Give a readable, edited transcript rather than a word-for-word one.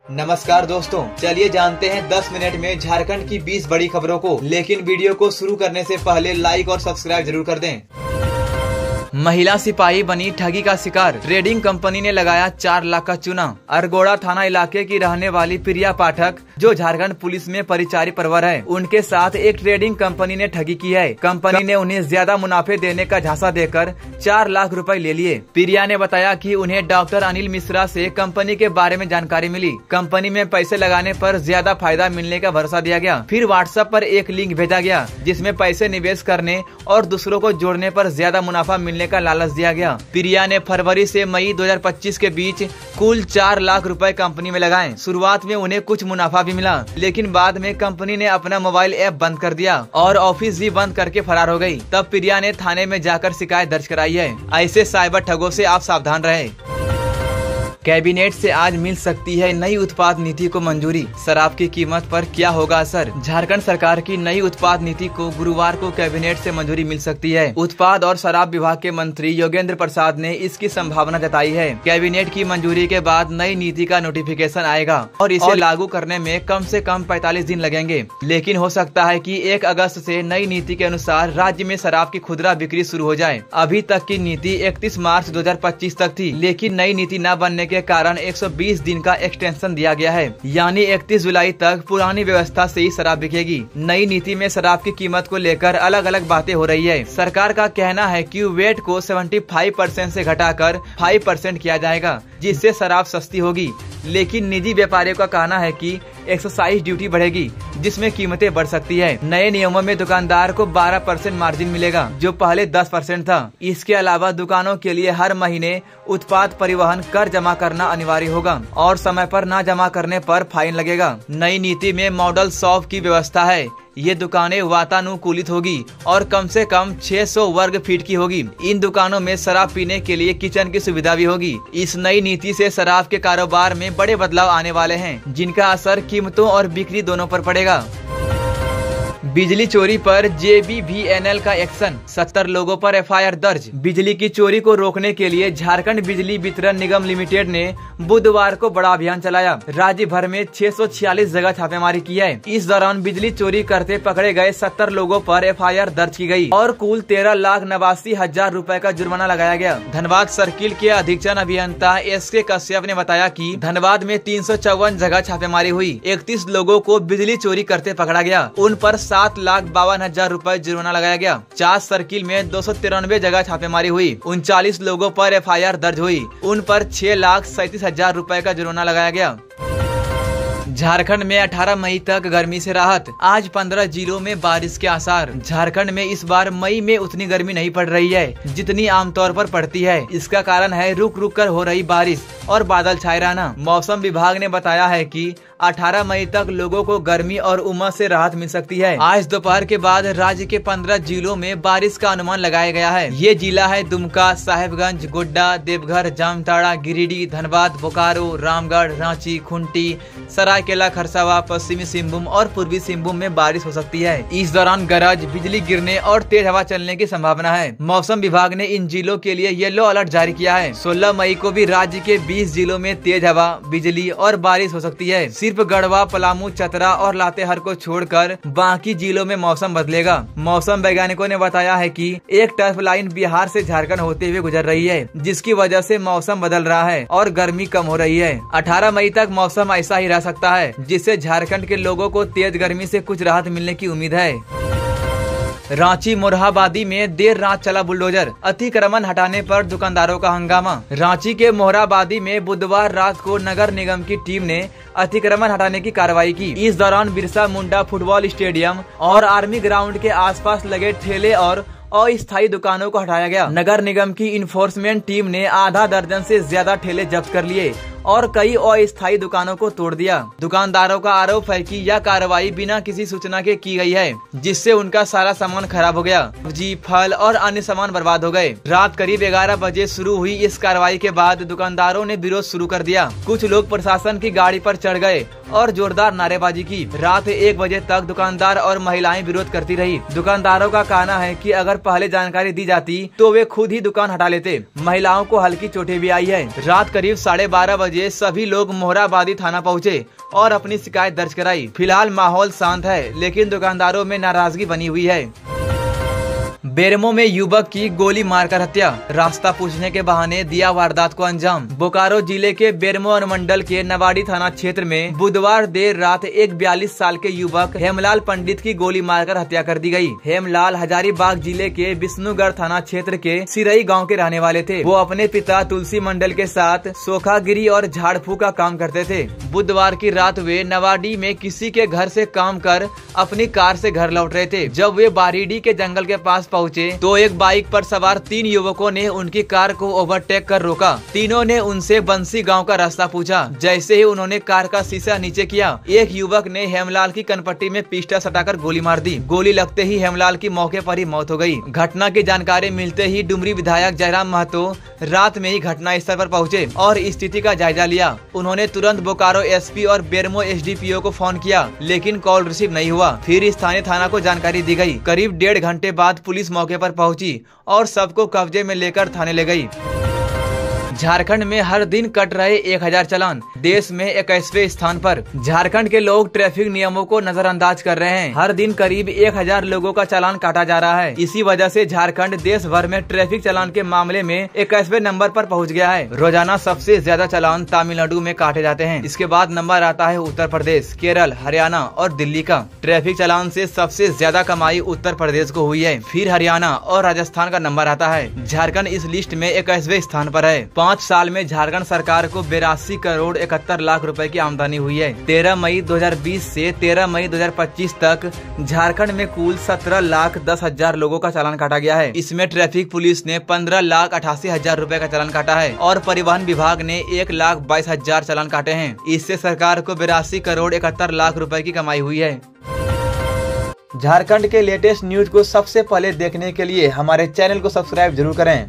नमस्कार दोस्तों, चलिए जानते हैं 10 मिनट में झारखंड की 20 बड़ी खबरों को। लेकिन वीडियो को शुरू करने से पहले लाइक और सब्सक्राइब जरूर कर दें। महिला सिपाही बनी ठगी का शिकार, ट्रेडिंग कंपनी ने लगाया 4 लाख का चूना। अरगोड़ा थाना इलाके की रहने वाली प्रिया पाठक, जो झारखंड पुलिस में परिचारी परवर है, उनके साथ एक ट्रेडिंग कंपनी ने ठगी की है। कंपनी ने उन्हें ज्यादा मुनाफे देने का झांसा देकर 4 लाख रुपए ले लिए। प्रिया ने बताया कि उन्हें डॉक्टर अनिल मिश्रा से कंपनी के बारे में जानकारी मिली। कंपनी में पैसे लगाने पर ज्यादा फायदा मिलने का भरोसा दिया गया। फिर व्हाट्सएप पर एक लिंक भेजा गया जिसमें पैसे निवेश करने और दूसरों को जोड़ने पर ज्यादा मुनाफा मिलने का लालच दिया गया। प्रिया ने फरवरी से मई 2025 के बीच कुल 4 लाख रुपए कंपनी में लगाए। शुरुआत में उन्हें कुछ मुनाफा भी मिला, लेकिन बाद में कंपनी ने अपना मोबाइल ऐप बंद कर दिया और ऑफिस भी बंद करके फरार हो गई। तब प्रिया ने थाने में जाकर शिकायत दर्ज कराई है। ऐसे साइबर ठगों से आप सावधान रहें। कैबिनेट से आज मिल सकती है नई उत्पाद नीति को मंजूरी, शराब की कीमत पर क्या होगा असर। झारखंड सरकार की नई उत्पाद नीति को गुरुवार को कैबिनेट से मंजूरी मिल सकती है। उत्पाद और शराब विभाग के मंत्री योगेंद्र प्रसाद ने इसकी संभावना जताई है। कैबिनेट की मंजूरी के बाद नई नीति का नोटिफिकेशन आएगा और इसे लागू करने में कम से कम 45 दिन लगेंगे। लेकिन हो सकता है कि 1 अगस्त से नई नीति के अनुसार राज्य में शराब की खुदरा बिक्री शुरू हो जाए। अभी तक की नीति 31 मार्च 2025 तक थी, लेकिन नई नीति न बनने के कारण 120 दिन का एक्सटेंशन दिया गया है, यानी 31 जुलाई तक पुरानी व्यवस्था से ही शराब बिकेगी। नई नीति में शराब की कीमत को लेकर अलग अलग बातें हो रही है। सरकार का कहना है कि वेट को 75% से घटाकर 5% किया जाएगा, जिससे शराब सस्ती होगी। लेकिन निजी व्यापारियों का कहना है कि एक्साइज ड्यूटी बढ़ेगी, जिसमें कीमतें बढ़ सकती है। नए नियमों में दुकानदार को 12% मार्जिन मिलेगा, जो पहले 10% था। इसके अलावा दुकानों के लिए हर महीने उत्पाद परिवहन कर जमा करना अनिवार्य होगा और समय पर न जमा करने पर फाइन लगेगा। नई नीति में मॉडल शॉप की व्यवस्था है। ये दुकानें वातानुकूलित होगी और कम से कम 600 वर्ग फीट की होगी। इन दुकानों में शराब पीने के लिए किचन की सुविधा भी होगी। इस नई नीति से शराब के कारोबार में बड़े बदलाव आने वाले हैं, जिनका असर कीमतों और बिक्री दोनों पर पड़ेगा। बिजली चोरी पर JBVNL का एक्शन, 70 लोगों पर FIR दर्ज। बिजली की चोरी को रोकने के लिए झारखंड बिजली वितरण निगम लिमिटेड ने बुधवार को बड़ा अभियान चलाया। राज्य भर में 646 जगह छापेमारी की है। इस दौरान बिजली चोरी करते पकड़े गए 70 लोगों पर FIR दर्ज की गई और कुल 13,89,000 रुपए का जुर्माना लगाया गया। धनबाद सर्किल के अधीक्षण अभियंता SK कश्यप ने बताया कि धनबाद में 354 जगह छापेमारी हुई। 31 लोगों को बिजली चोरी करते पकड़ा गया। उन पर 7,52,000 रुपए जुर्माना लगाया गया। 4 सर्किल में 293 जगह छापेमारी हुई। 39 लोगों पर FIR दर्ज हुई। उन पर 6,37,000 रुपए का जुर्माना लगाया गया। झारखंड में 18 मई तक गर्मी से राहत, आज 15 जिलों में बारिश के आसार। झारखंड में इस बार मई में उतनी गर्मी नहीं पड़ रही है जितनी आमतौर पर पड़ती है। इसका कारण है रुक रुक कर हो रही बारिश और बादल छाए रहना। मौसम विभाग ने बताया है कि 18 मई तक लोगों को गर्मी और उमस से राहत मिल सकती है। आज दोपहर के बाद राज्य के 15 जिलों में बारिश का अनुमान लगाया गया है। ये जिला है दुमका, साहेबगंज, गोड्डा, देवघर, जामताड़ा, गिरिडीह, धनबाद, बोकारो, रामगढ़, रांची, खूंटी, सरायकेला खरसावा, पश्चिमी सिंहभूम और पूर्वी सिंहभूम में बारिश हो सकती है। इस दौरान गरज, बिजली गिरने और तेज हवा चलने की संभावना है। मौसम विभाग ने इन जिलों के लिए येलो अलर्ट जारी किया है। 16 मई को भी राज्य के 20 जिलों में तेज हवा, बिजली और बारिश हो सकती है। सिर्फ गढ़वा, पलामू, चतरा और लातेहार को छोड़कर बाकी जिलों में मौसम बदलेगा। मौसम वैज्ञानिकों ने बताया है कि एक टर्फ लाइन बिहार से झारखंड होते हुए गुजर रही है, जिसकी वजह से मौसम बदल रहा है और गर्मी कम हो रही है। 18 मई तक मौसम ऐसा ही रह सकता है, जिससे झारखंड के लोगों को तेज गर्मी से कुछ राहत मिलने की उम्मीद है। रांची मोरहाबादी में देर रात चला बुलडोजर, अतिक्रमण हटाने पर दुकानदारों का हंगामा। रांची के मोरहाबादी में बुधवार रात को नगर निगम की टीम ने अतिक्रमण हटाने की कार्रवाई की। इस दौरान बिरसा मुंडा फुटबॉल स्टेडियम और आर्मी ग्राउंड के आसपास लगे ठेले और अस्थायी दुकानों को हटाया गया। नगर निगम की इन्फोर्समेंट टीम ने आधा दर्जन से ज्यादा ठेले जब्त कर लिए और कई अस्थायी दुकानों को तोड़ दिया। दुकानदारों का आरोप है कि यह कार्रवाई बिना किसी सूचना के की गई है, जिससे उनका सारा सामान खराब हो गया। सब्जी, फल और अन्य सामान बर्बाद हो गए। रात करीब 11 बजे शुरू हुई इस कार्रवाई के बाद दुकानदारों ने विरोध शुरू कर दिया। कुछ लोग प्रशासन की गाड़ी पर चढ़ गए और जोरदार नारेबाजी की। रात 1 बजे तक दुकानदार और महिलाएं विरोध करती रही। दुकानदारों का कहना है कि अगर पहले जानकारी दी जाती तो वे खुद ही दुकान हटा लेते। महिलाओं को हल्की चोटें भी आई है। रात करीब 12:30 बजे बजे सभी लोग मोहराबादी थाना पहुँचे और अपनी शिकायत दर्ज कराई। फिलहाल माहौल शांत है, लेकिन दुकानदारों में नाराजगी बनी हुई है। बेरमो में युवक की गोली मारकर हत्या, रास्ता पूछने के बहाने दिया वारदात को अंजाम। बोकारो जिले के बेरमो अनुमंडल के नवाड़ी थाना क्षेत्र में बुधवार देर रात एक 42 साल के युवक हेमलाल पंडित की गोली मारकर हत्या कर दी गई। हेमलाल हजारीबाग जिले के विष्णुगढ़ थाना क्षेत्र के सिरई गांव के रहने वाले थे। वो अपने पिता तुलसी मंडल के साथ सोखागिरी और झाड़ फूक का काम करते थे। बुधवार की रात वे नवाड़ी में किसी के घर से काम कर अपनी कार से घर लौट रहे थे। जब वे बारीडी के जंगल के पास पहुँचे तो एक बाइक पर सवार 3 युवकों ने उनकी कार को ओवरटेक कर रोका। तीनों ने उनसे बंसी गांव का रास्ता पूछा। जैसे ही उन्होंने कार का शीशा नीचे किया, एक युवक ने हेमलाल की कनपट्टी में पिस्टल सटाकर गोली मार दी। गोली लगते ही हेमलाल की मौके पर ही मौत हो गई। घटना की जानकारी मिलते ही डुमरी विधायक जयराम महतो रात में ही घटना स्थल पर पहुँचे और स्थिति का जायजा लिया। उन्होंने तुरंत बोकारो एसपी और बेरमो एसडीपीओ को फोन किया, लेकिन कॉल रिसीव नहीं हुआ। फिर स्थानीय थाना को जानकारी दी गई। करीब 1.5 घंटे बाद पुलिस मौके पर पहुंची और सबको कब्जे में लेकर थाने ले गई। झारखंड में हर दिन कट रहे 1000 चालान, देश में 21वें स्थान पर। झारखंड के लोग ट्रैफिक नियमों को नजरअंदाज कर रहे हैं। हर दिन करीब 1000 लोगों का चालान काटा जा रहा है। इसी वजह से झारखंड देश भर में ट्रैफिक चालान के मामले में 21वें नंबर पर पहुंच गया है। रोजाना सबसे ज्यादा चालान तमिलनाडु में काटे जाते हैं। इसके बाद नंबर आता है उत्तर प्रदेश, केरल, हरियाणा और दिल्ली का। ट्रैफिक चालान से सबसे ज्यादा कमाई उत्तर प्रदेश को हुई है, फिर हरियाणा और राजस्थान का नंबर आता है। झारखंड इस लिस्ट में 21वें स्थान पर है। 5 साल में झारखंड सरकार को 82 करोड़ 71 लाख रुपए की आमदनी हुई है। 13 मई 2020 से 13 मई 2025 तक झारखंड में कुल 17,10,000 लोगों का चालान काटा गया है। इसमें ट्रैफिक पुलिस ने 15,88,000 रुपए का चालान काटा है और परिवहन विभाग ने 1,22,000 चालान काटे हैं। इससे सरकार को 82 करोड़ 71 लाख रुपए की कमाई हुई है। झारखंड के लेटेस्ट न्यूज को सबसे पहले देखने के लिए हमारे चैनल को सब्सक्राइब जरूर करें।